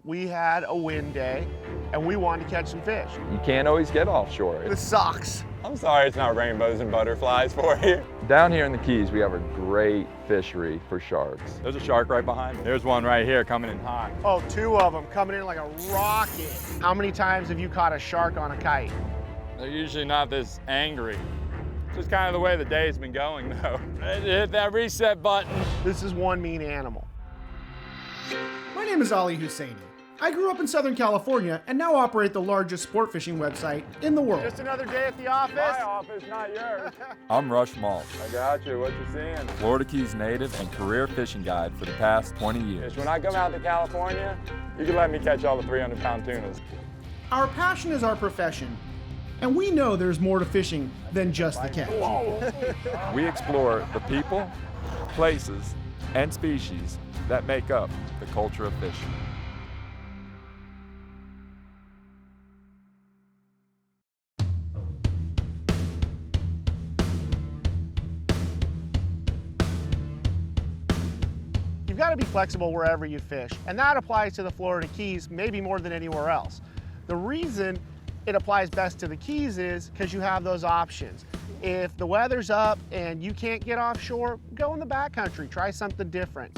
We had a wind day and we wanted to catch some fish. You can't always get offshore. This sucks. I'm sorry it's not rainbows and butterflies for you. Down here in the Keys, we have a great fishery for sharks. There's a shark right behind me. There's one right here coming in hot. Oh, two of them coming in like a rocket. How many times have you caught a shark on a kite? They're usually not this angry. Just kind of the way the day's been going though. Hit that reset button. This is one mean animal. My name is Ali Hussainy. I grew up in Southern California and now operate the largest sport fishing website in the world. Just another day at the office? My office, not yours. I'm Rush Maltz, I got you, what you seeing? Florida Keys native and career fishing guide for the past 20 years. When I come out to California, you can let me catch all the 300-pound tunas. Our passion is our profession, and we know there's more to fishing than just the catch. We explore the people, places, and species that make up the culture of fishing. You've got to be flexible wherever you fish, and that applies to the Florida Keys maybe more than anywhere else. The reason it applies best to the Keys is because you have those options. If the weather's up and you can't get offshore, go in the backcountry, try something different.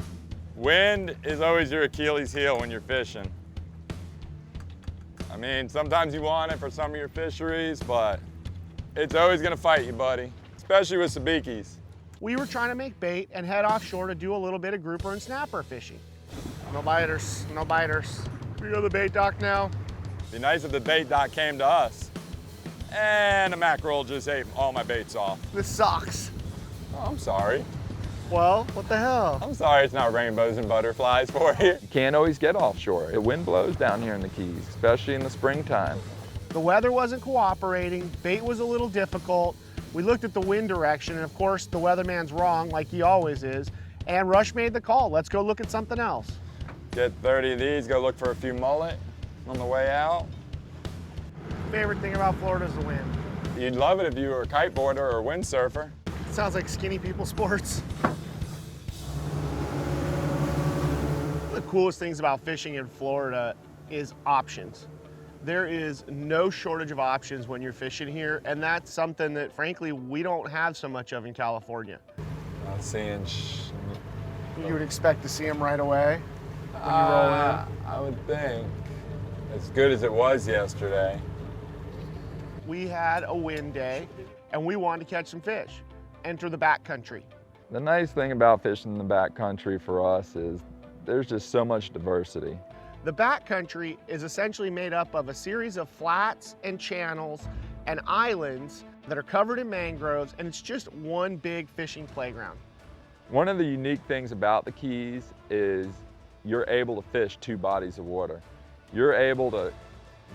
Wind is always your Achilles heel when you're fishing. I mean, sometimes you want it for some of your fisheries, but it's always gonna fight you, buddy, especially with sabikis. We were trying to make bait and head offshore to do a little bit of grouper and snapper fishing. No biters, no biters. We go to the bait dock now. Be nice if the bait dock came to us. And a mackerel just ate all my baits off. This sucks. Oh, I'm sorry. Well, what the hell? I'm sorry it's not rainbows and butterflies for you. You can't always get offshore. The wind blows down here in the Keys, especially in the springtime. The weather wasn't cooperating, bait was a little difficult. We looked at the wind direction, and of course the weatherman's wrong, like he always is, and Rush made the call. Let's go look at something else. Get 30 of these, go look for a few mullet on the way out. Favorite thing about Florida is the wind. You'd love it if you were a kiteboarder or a windsurfer. It sounds like skinny people sports. One of the coolest things about fishing in Florida is options. There is no shortage of options when you're fishing here, and that's something that, frankly, we don't have so much of in California. I'm seeing You would expect to see them right away when you roll in? I would think. As good as it was yesterday. We had a wind day, and we wanted to catch some fish. Enter the backcountry. The nice thing about fishing in the backcountry for us is there's just so much diversity. The backcountry is essentially made up of a series of flats and channels and islands that are covered in mangroves, and it's just one big fishing playground. One of the unique things about the Keys is you're able to fish two bodies of water. You're able to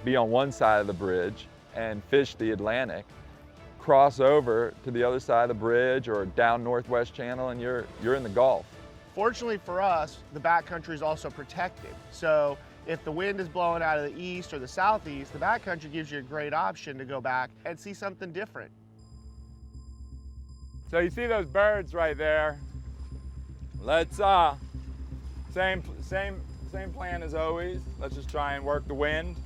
be on one side of the bridge and fish the Atlantic, cross over to the other side of the bridge or down Northwest Channel, and you're in the Gulf. Fortunately for us, the backcountry is also protected. So if the wind is blowing out of the east or the southeast, the backcountry gives you a great option to go back and see something different. So you see those birds right there. Let's, same plan as always. Let's just try and work the wind,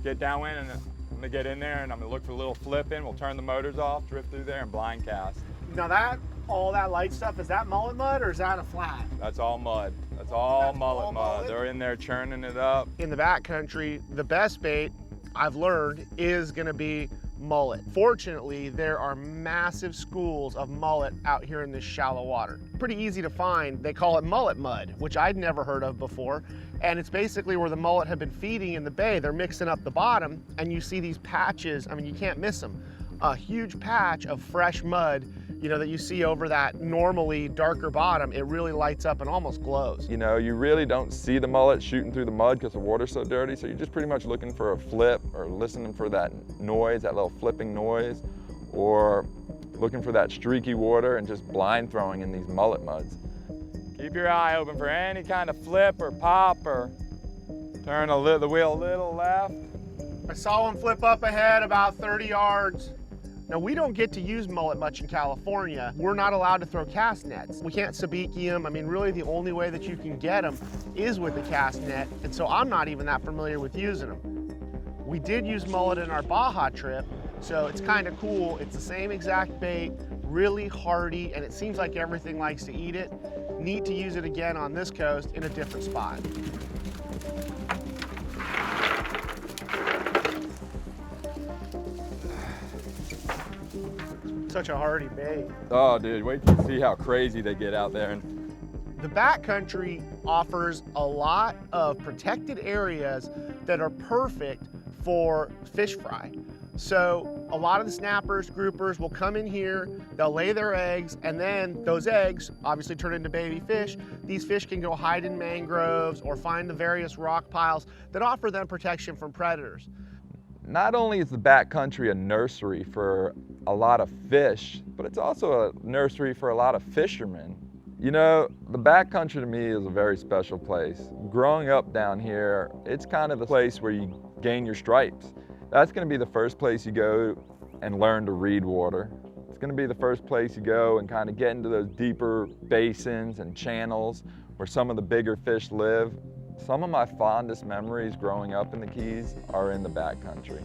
get downwind, and I'm gonna get in there and I'm gonna look for a little flip in. We'll turn the motors off, drift through there and blind cast. Now all that light stuff, is that mullet mud or is that a flat? That's all mud. That's all mullet mud. They're in there churning it up. In the backcountry, the best bait I've learned is gonna be mullet. Fortunately, there are massive schools of mullet out here in this shallow water. Pretty easy to find. They call it mullet mud, which I'd never heard of before. And it's basically where the mullet have been feeding in the bay. They're mixing up the bottom, and you see these patches. I mean, you can't miss them. A huge patch of fresh mud, you know, that you see over that normally darker bottom. It really lights up and almost glows. You know, you really don't see the mullet shooting through the mud because the water's so dirty, so you're just pretty much looking for a flip or listening for that noise, that little flipping noise, or looking for that streaky water and just blind throwing in these mullet muds. Keep your eye open for any kind of flip or pop or turn the wheel a little left. I saw one flip up ahead about 30 yards. Now, we don't get to use mullet much in California. We're not allowed to throw cast nets. We can't sabiki them. I mean, really the only way that you can get them is with a cast net, and so I'm not even that familiar with using them. We did use mullet in our Baja trip, so it's kind of cool. It's the same exact bait, really hardy, and it seems like everything likes to eat it. Neat to use it again on this coast in a different spot. Such a hardy bait. Oh, dude, wait till you see how crazy they get out there. The backcountry offers a lot of protected areas that are perfect for fish fry. So a lot of the snappers, groupers will come in here, they'll lay their eggs, and then those eggs obviously turn into baby fish. These fish can go hide in mangroves or find the various rock piles that offer them protection from predators. Not only is the backcountry a nursery for a lot of fish, but it's also a nursery for a lot of fishermen. You know, the backcountry to me is a very special place. Growing up down here, it's kind of the place where you gain your stripes. That's going to be the first place you go and learn to read water. It's going to be the first place you go and kind of get into those deeper basins and channels where some of the bigger fish live. Some of my fondest memories growing up in the Keys are in the backcountry.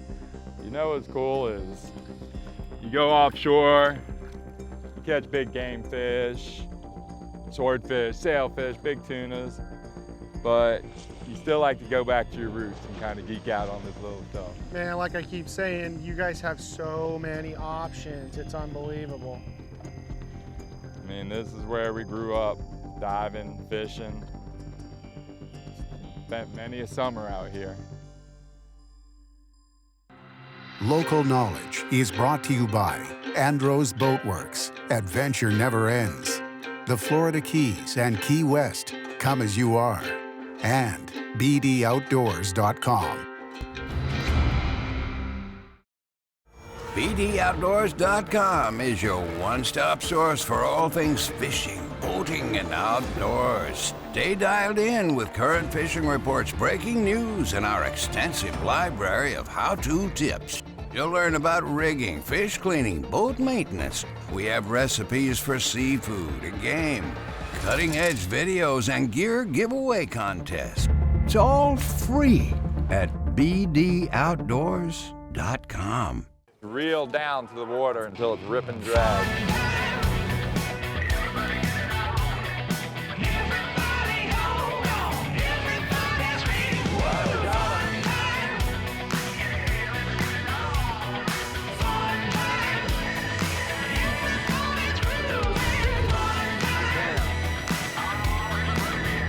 You know what's cool is you go offshore, you catch big game fish, swordfish, sailfish, big tunas, but you still like to go back to your roots and kind of geek out on this little stuff. Man, like I keep saying, you guys have so many options. It's unbelievable. I mean, this is where we grew up, diving, fishing. Spent many a summer out here. Local knowledge is brought to you by Andros Boatworks. Adventure never ends. The Florida Keys and Key West, come as you are. And bdoutdoors.com. bdoutdoors.com is your one-stop source for all things fishing, boating, and outdoors. Stay dialed in with current fishing reports, breaking news, and our extensive library of how-to tips. You'll learn about rigging, fish cleaning, boat maintenance. We have recipes for seafood and game, cutting-edge videos, and gear giveaway contests. It's all free at bdoutdoors.com. Reel down to the water until it's rip and drag.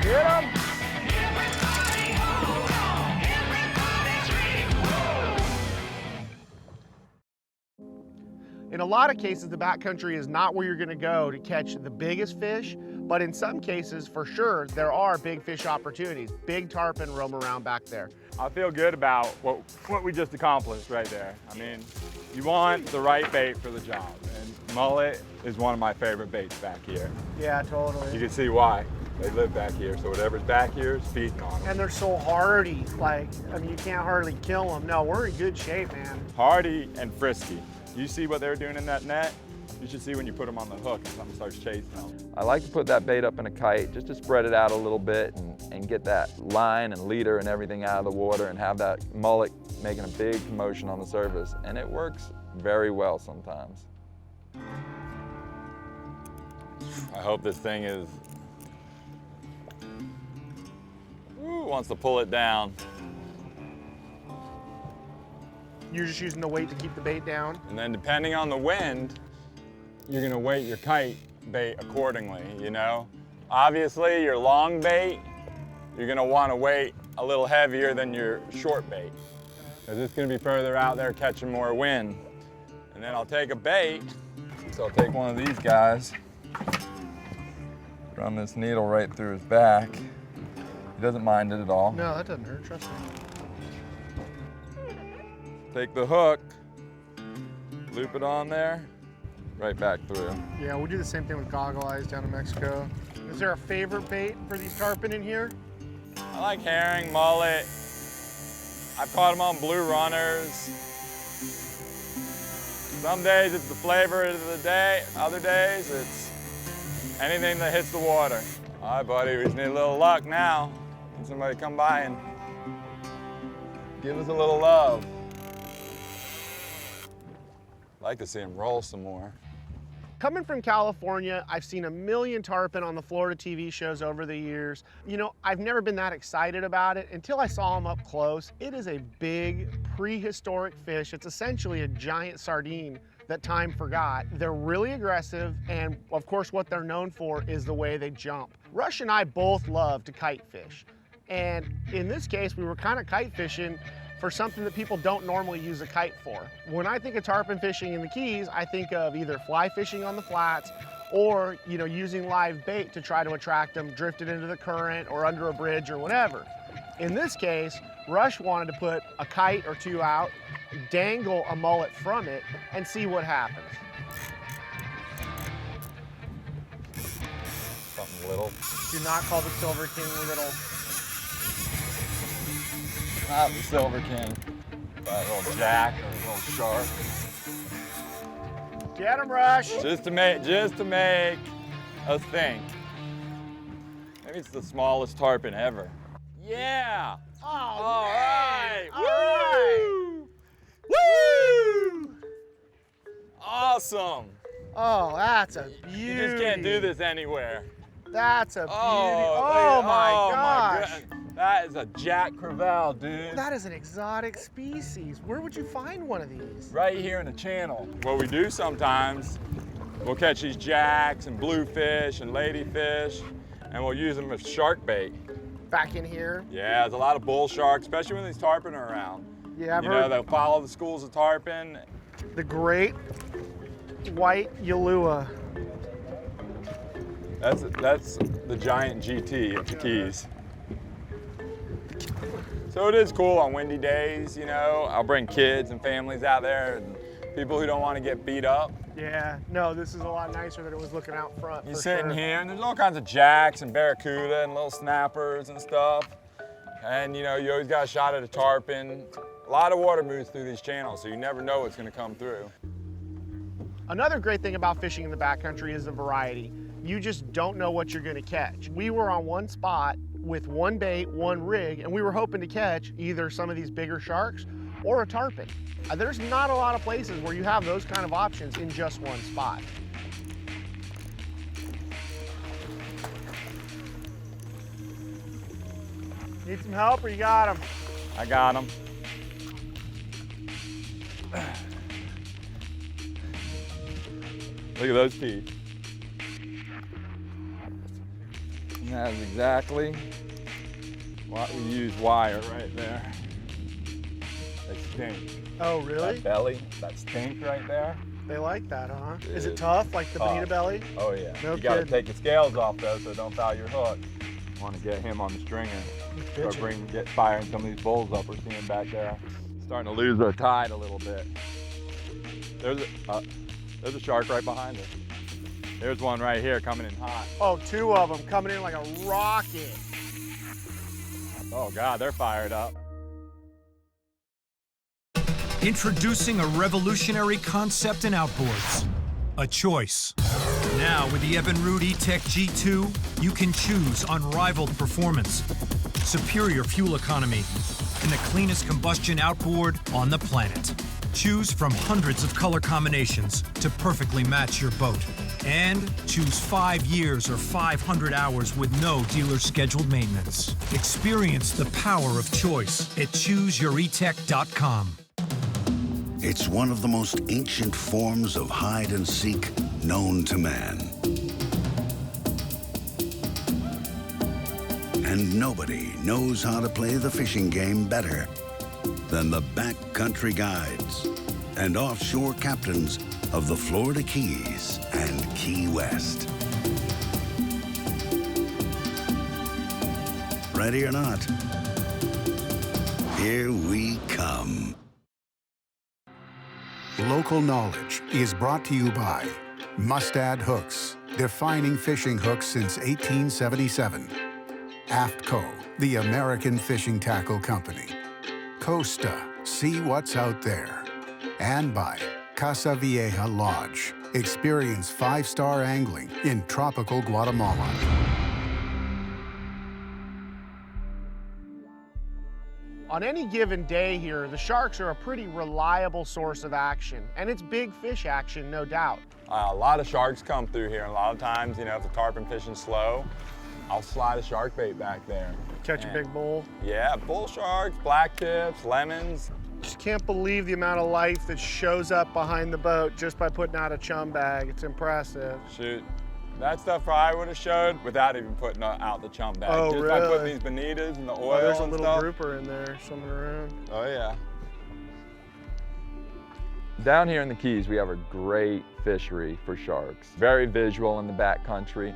Get 'em! In a lot of cases, the backcountry is not where you're going to go to catch the biggest fish, but in some cases, for sure, there are big fish opportunities. Big tarpon roam around back there. I feel good about what we just accomplished right there. I mean, you want the right bait for the job, and mullet is one of my favorite baits back here. Yeah, totally. You can see why. They live back here, so whatever's back here is feeding on them. And they're so hardy, like, I mean, you can't hardly kill them. No, we're in good shape, man. Hardy and frisky. You see what they're doing in that net? You should see when you put them on the hook and something starts chasing them. I like to put that bait up in a kite just to spread it out a little bit and get that line and leader and everything out of the water and have that mullet making a big commotion on the surface. And it works very well sometimes. I hope this thing is, wants to pull it down. You're just using the weight to keep the bait down? And then depending on the wind, you're gonna weight your kite bait accordingly, you know? Obviously, your long bait, you're gonna wanna weight a little heavier than your short bait, because it's gonna be further out there catching more wind. And then I'll take a bait, so I'll take one of these guys, run this needle right through his back. He doesn't mind it at all. No, that doesn't hurt, trust me. Take the hook, loop it on there, right back through. Yeah, we do the same thing with goggle eyes down in Mexico. Is there a favorite bait for these tarpon in here? I like herring, mullet. I've caught them on blue runners. Some days it's the flavor of the day, other days it's anything that hits the water. All right, buddy, we just need a little luck now. Can somebody come by and give us a little love? I'd like to see him roll some more. Coming from California, I've seen a million tarpon on the Florida TV shows over the years. You know, I've never been that excited about it until I saw them up close. It is a big prehistoric fish. It's essentially a giant sardine that time forgot. They're really aggressive, and of course what they're known for is the way they jump. Rush and I both love to kite fish. And in this case, we were kind of kite fishing for something that people don't normally use a kite for. When I think of tarpon fishing in the Keys, I think of either fly fishing on the flats or, you know, using live bait to try to attract them, drifted into the current or under a bridge or whatever. In this case, Rush wanted to put a kite or two out, dangle a mullet from it, and see what happens. Something little. Do not call the Silver King little. Not the Silver King, but a little jack or a little shark. Get him, Rush. Just to make us think. Maybe it's the smallest tarpon ever. Yeah! Oh, All man. right! All right. Woo! Awesome! Oh, that's a beauty. You just can't do this anywhere. That's a beauty. Oh, Oh, my gosh. goodness. That is a Jack Crevalle, dude. That is an exotic species. Where would you find one of these? Right here in the channel. What we do sometimes, we'll catch these jacks and bluefish and ladyfish, and we'll use them as shark bait. Back in here? Yeah, there's a lot of bull sharks, especially when these tarpon are around. Yeah, I've You know, heard they'll follow the schools of tarpon. the great white Yalua. That's the giant GT of the Keys. So it is cool on windy days, you know. I'll bring kids and families out there and people who don't want to get beat up. Yeah, no, this is a lot nicer than it was looking out front. You're for sitting sure. here and there's all kinds of jacks and barracuda and little snappers and stuff. And you know, you always got a shot at a tarpon. A lot of water moves through these channels, so you never know what's gonna come through. Another great thing about fishing in the backcountry is the variety. You just don't know what you're gonna catch. We were on one spot with one bait, one rig, and we were hoping to catch either some of these bigger sharks or a tarpon. There's not a lot of places where you have those kind of options in just one spot. Need some help or you got him? I got them. Look at those teeth. And that is exactly what we use wire right there. They stink. Oh, really? That belly, that stink right there. They like that, huh? Is it Dude. tough, like the Tough. bonita belly? Oh yeah. No You gotta kidding. take the scales off though, so don't foul your hook. Want to get him on the stringer. Or get firing some of these bulls up. We're seeing back there. Starting to lose our tide a little bit. There's a shark right behind us. There's one right here coming in hot. Oh, two of them coming in like a rocket. Oh God, they're fired up. Introducing a revolutionary concept in outboards, a choice. Now with the Evinrude E-Tech G2, you can choose unrivaled performance, superior fuel economy, and the cleanest combustion outboard on the planet. Choose from hundreds of color combinations to perfectly match your boat. And choose 5 years or 500 hours with no dealer scheduled maintenance. Experience the power of choice at ChooseYourEtech.com. It's one of the most ancient forms of hide and seek known to man. And nobody knows how to play the fishing game better than the backcountry guides and offshore captains of the Florida Keys and Key West. Ready or not, here we come. Local knowledge is brought to you by Mustad Hooks, defining fishing hooks since 1877. AFTCO, the American Fishing Tackle Company. Costa, see what's out there. And by Casa Vieja Lodge. Experience 5-star angling in tropical Guatemala. On any given day here, the sharks are a pretty reliable source of action, and it's big fish action, no doubt. A lot of sharks come through here, and a lot of times, you know, if the tarpon fishing's slow, I'll slide a shark bait back there. Catch a big bull. Yeah, bull sharks, blacktips, lemons. Just can't believe the amount of life that shows up behind the boat just by putting out a chum bag. It's impressive. Shoot, that stuff I would have showed without even putting out the chum bag. Oh, just really? by putting these bonitas and the oil There's a and little stuff. grouper in there swimming around. Oh yeah. Down here in the Keys, we have a great fishery for sharks. Very visual in the backcountry.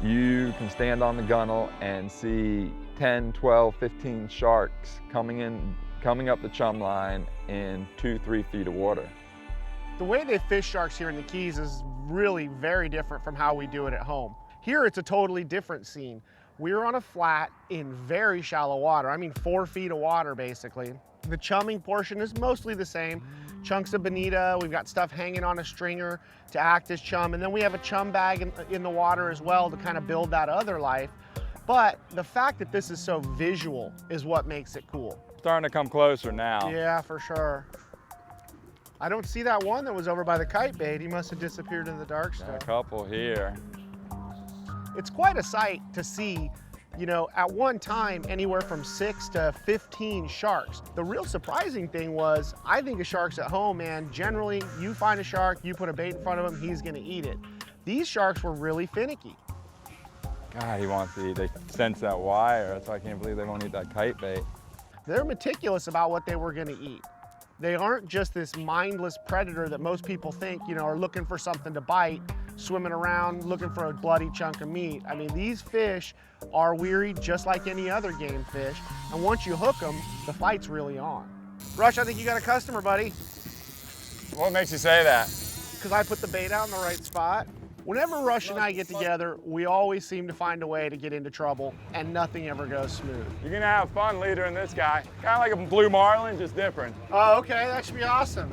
You can stand on the gunnel and see 10, 12, 15 sharks coming up the chum line in 2-3 feet of water. The way they fish sharks here in the Keys is really very different from how we do it at home. Here it's a totally different scene. We're on a flat in very shallow water. I mean 4 feet of water basically. The chumming portion is mostly the same. Chunks of bonita, we've got stuff hanging on a stringer to act as chum, and then we have a chum bag in the water as well to kind of build that other life. But the fact that this is so visual is what makes it cool. Starting to come closer now. Yeah, for sure. I don't see that one that was over by the kite bait. He must have disappeared in the dark Got stuff. a couple here. It's quite a sight to see, you know, at one time, anywhere from 6 to 15 sharks. The real surprising thing was, I think of sharks at home, man. Generally, you find a shark, you put a bait in front of him, he's gonna eat it. These sharks were really finicky. God, he wants to eat. They sense that wire. That's why I can't believe they won't eat that kite bait. They're meticulous about what they were gonna eat. They aren't just this mindless predator that most people think, you know, are looking for something to bite, swimming around looking for a bloody chunk of meat. I mean, these fish are weary just like any other game fish, and once you hook them, the fight's really on. Rush, I think you got a customer, buddy. What makes you say that? Because I put the bait out in the right spot. Whenever Rush and I get together, we always seem to find a way to get into trouble, and nothing ever goes smooth. You're gonna have fun leadering this guy. Kind of like a blue marlin, just different. Oh, okay, that should be awesome.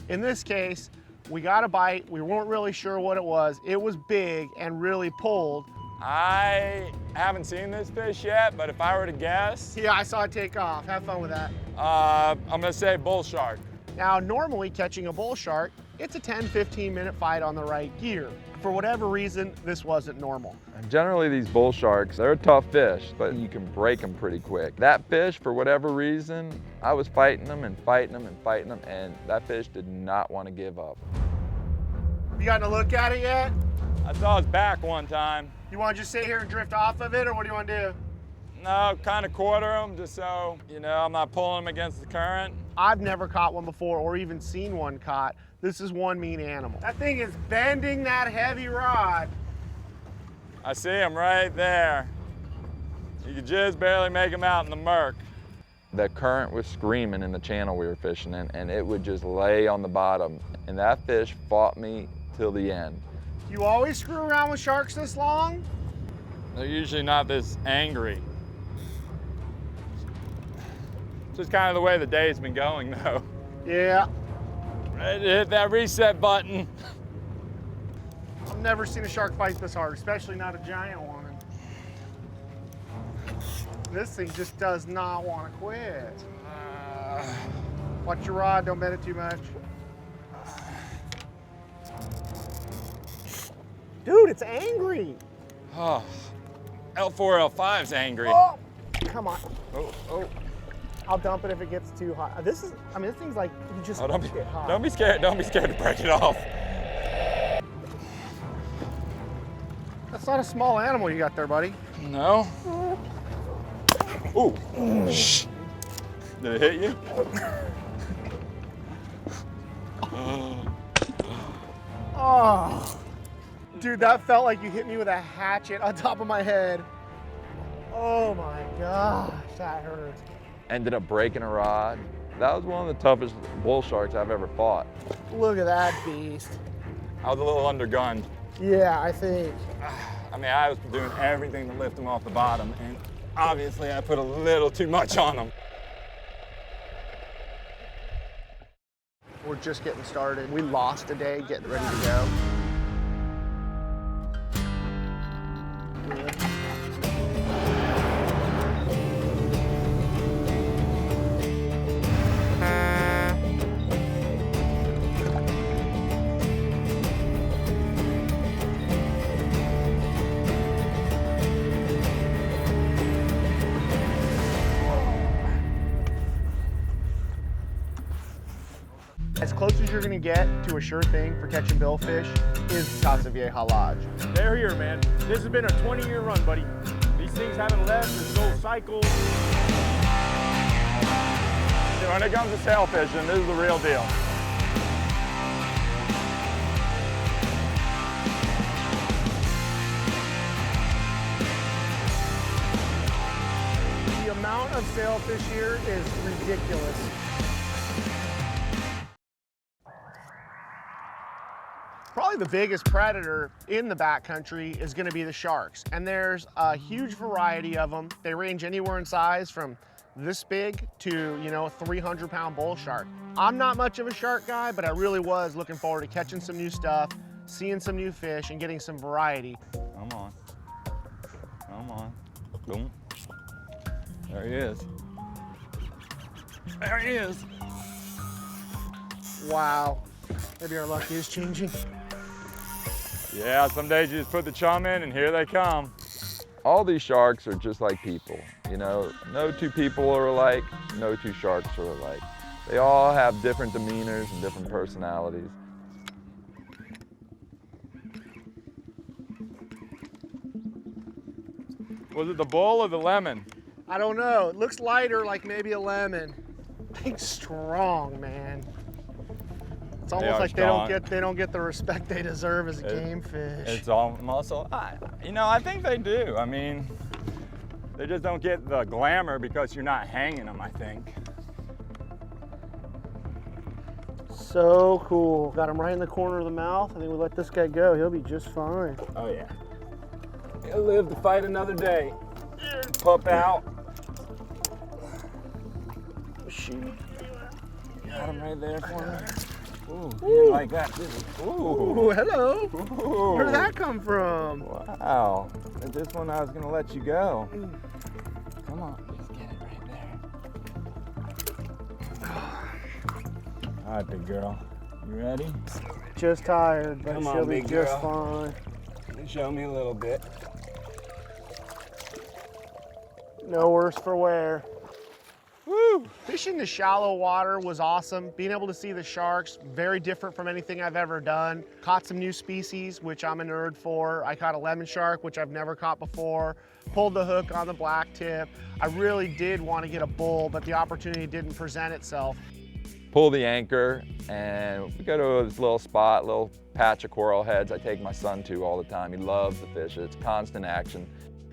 In this case, we got a bite. We weren't really sure what it was. It was big and really pulled. I haven't seen this fish yet, but if I were to guess, Yeah, I saw it take off. Have fun with that. I'm gonna say bull shark. Now, normally catching a bull shark, it's a 10-15 minute fight on the right gear. For whatever reason, this wasn't normal. Generally, these bull sharks, they're a tough fish, but you can break them pretty quick. That fish, for whatever reason, I was fighting them and fighting them and fighting them, and that fish did not want to give up. You gotten a look at it yet? I saw his back one time. You want to just sit here and drift off of it, or what do you want to do? No, kind of quarter him, just so, you know, I'm not pulling him against the current. I've never caught one before or even seen one caught. This is one mean animal. That thing is bending that heavy rod. I see him right there. You could just barely make him out in the murk. The current was screaming in the channel we were fishing in, and it would just lay on the bottom. And that fish fought me till the end. You always screw around with sharks this long? They're usually not this angry. Just kind of the way the day's been going, though. Yeah. Ready to hit that reset button. I've never seen a shark fight this hard, especially not a giant one. This thing just does not want to quit. Watch your rod, don't bend it too much. Dude, it's angry. Oh, L4, L5's angry. Oh, come on. Oh. I'll dump it if it gets too hot. This thing's like, you just Oh, don't get hot. be scared. Don't be scared to break it off. That's not a small animal you got there, buddy. No. Ooh. Shh. Did it hit you? Oh. Dude, that felt like you hit me with a hatchet on top of my head. Oh my gosh, that hurt. Ended up breaking a rod. That was one of the toughest bull sharks I've ever fought. Look at that beast. I was a little undergunned. Yeah, I think. I mean, I was doing everything to lift him off the bottom, and obviously I put a little too much on him. We're just getting started. We lost a day getting ready to go. As close as you're gonna get to a sure thing for catching billfish is Casa Vieja Lodge. They're here, man. This has been a 20-year run, buddy. These things haven't left. There's no cycle. When it comes to sail fishing, this is the real deal. The amount of sailfish here is ridiculous. Probably the biggest predator in the backcountry is going to be the sharks, and there's a huge variety of them. They range anywhere in size from this big to, you know, a 300-pound bull shark. I'm not much of a shark guy, but I really was looking forward to catching some new stuff, seeing some new fish, and getting some variety. Come on. Come on. Boom. There he is. There he is. Wow. Maybe our luck is changing. Yeah, some days you just put the chum in and here they come. All these sharks are just like people. You know, no two people are alike, no two sharks are alike. They all have different demeanors and different personalities. Was it the bull or the lemon? I don't know. It looks lighter, like maybe a lemon. Big, strong, man. It's almost like they don't get the respect they deserve as a game fish. It's all muscle. You know, I think they do. I mean, they just don't get the glamour because you're not hanging them, I think. So cool. Got him right in the corner of the mouth. I think we let this guy go. He'll be just fine. Oh yeah. He'll live to fight another day. Pup out. Shoot. Got him right there for me. Ooh, he didn't like that, did he? Ooh, hello. Ooh. Where did that come from? Wow. This one I was gonna let you go. Come on, just get it right there. All right, big girl. You ready? Just tired, but Come on, she'll be big just girl. fine. Show me a little bit. No worse for wear. Woo! Fishing the shallow water was awesome. Being able to see the sharks, very different from anything I've ever done. Caught some new species, which I'm a nerd for. I caught a lemon shark, which I've never caught before. Pulled the hook on the blacktip. I really did want to get a bull, but the opportunity didn't present itself. Pull the anchor and we go to this little spot, little patch of coral heads I take my son to all the time. He loves to fish it. It's constant action.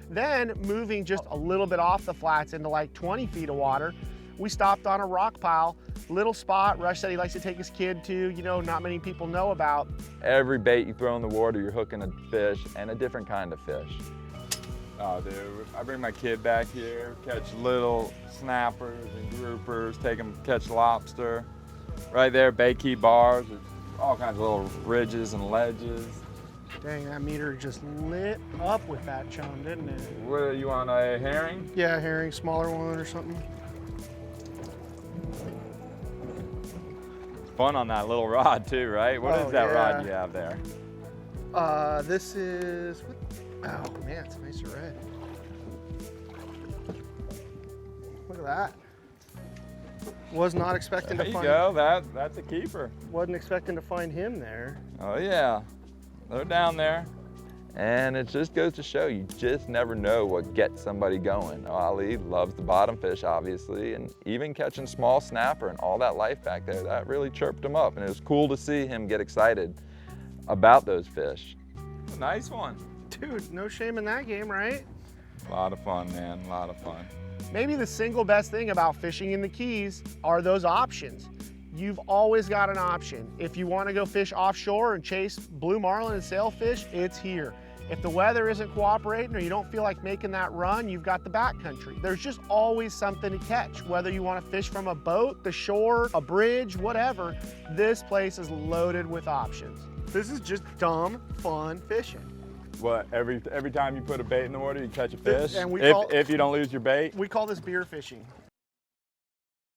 Then moving just a little bit off the flats into like 20 feet of water, we stopped on a rock pile, little spot Rush said he likes to take his kid to, you know, not many people know about. Every bait you throw in the water, you're hooking a fish and a different kind of fish. Oh, dude, I bring my kid back here, catch little snappers and groupers, take them catch lobster. Right there, bait key bars, with all kinds of little ridges and ledges. Dang, that meter just lit up with that chum, didn't it? What, you want a herring? Yeah, herring, smaller one or something. Fun on that little rod too, right? What is that rod you have there? This is, oh man, it's a nice red. Look at that. Was not expecting to find. There you go, that's a keeper. Wasn't expecting to find him there. Oh yeah, they're down there. And it just goes to show you just never know what gets somebody going. Ali loves the bottom fish, obviously, and even catching small snapper and all that life back there, that really chirped him up. And it was cool to see him get excited about those fish. Nice one. Dude, no shame in that game, right? A lot of fun, man, a lot of fun. Maybe the single best thing about fishing in the Keys are those options. You've always got an option. If you want to go fish offshore and chase blue marlin and sailfish, it's here. If the weather isn't cooperating or you don't feel like making that run, you've got the backcountry. There's just always something to catch, whether you want to fish from a boat, the shore, a bridge, whatever. This place is loaded with options. This is just dumb, fun fishing. What, every time you put a bait in the water, you catch a fish? And we if you don't lose your bait? We call this beer fishing.